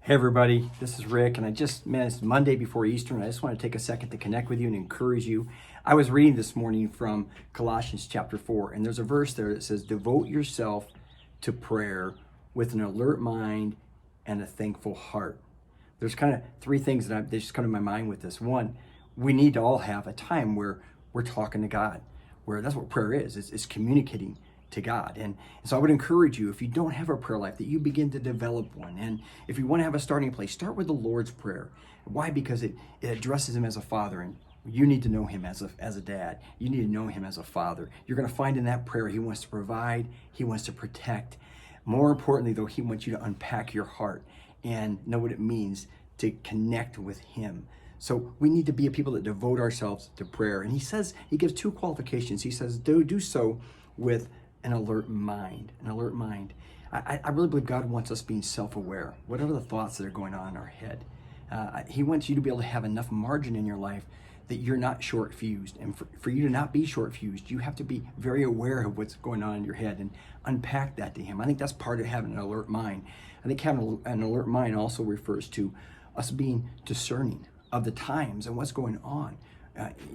Hey everybody, this is Rick, and it's Monday before Easter, and I just want to take a second to connect with you and encourage you. I was reading this morning from Colossians chapter 4, and there's a verse there that says, devote yourself to prayer with an alert mind and a thankful heart. There's kind of three things that just come to my mind with this. One, we need to all have a time where we're talking to God, where that's what prayer is. It's communicating to God. And so I would encourage you, if you don't have a prayer life, that you begin to develop one. And if you want to have a starting place, start with the Lord's Prayer. Why? Because it addresses him as a father, and you need to know him as a dad. You need to know him as a father. You're going to find in that prayer, he wants to provide, he wants to protect. More importantly, though, he wants you to unpack your heart and know what it means to connect with him. So we need to be a people that devote ourselves to prayer. And he says, he gives two qualifications. He says, do so with an alert mind, I really believe God wants us being self-aware. Whatever the thoughts that are going on in our head, he wants you to be able to have enough margin in your life that you're not short-fused. And for you to not be short-fused, you have to be very aware of what's going on in your head and unpack that to him. I think that's part of having an alert mind. I think having an alert mind also refers to us being discerning of the times and what's going on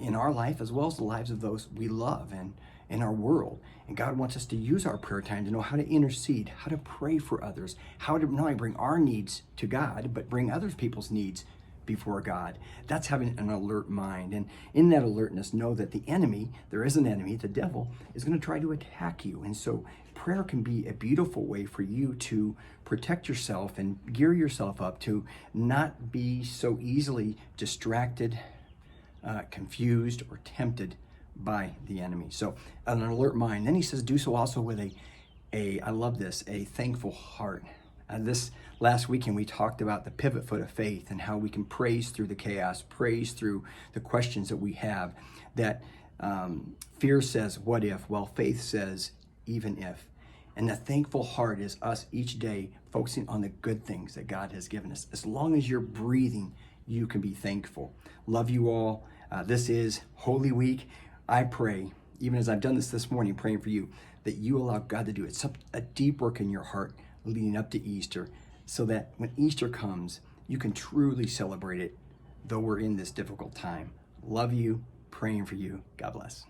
in our life, as well as the lives of those we love and in our world. And God wants us to use our prayer time to know how to intercede, how to pray for others, how to not only bring our needs to God, but bring other people's needs before God. That's having an alert mind. And in that alertness, know that the enemy, there is an enemy, the devil, is going to try to attack you. And so prayer can be a beautiful way for you to protect yourself and gear yourself up to not be so easily distracted, confused, or tempted by the enemy. So an alert mind. Then he says, do so also with I love this, a thankful heart. This last weekend, we talked about the pivot foot of faith and how we can praise through the chaos, praise through the questions that we have. That fear says, what if? Well, faith says, even if. And the thankful heart is us each day focusing on the good things that God has given us. As long as you're breathing, you can be thankful. Love you all. This is Holy Week. I pray, even as I've done this morning, praying for you, that you allow God to do it. A deep work in your heart leading up to Easter, so that when Easter comes, you can truly celebrate it, though we're in this difficult time. Love you, praying for you. God bless.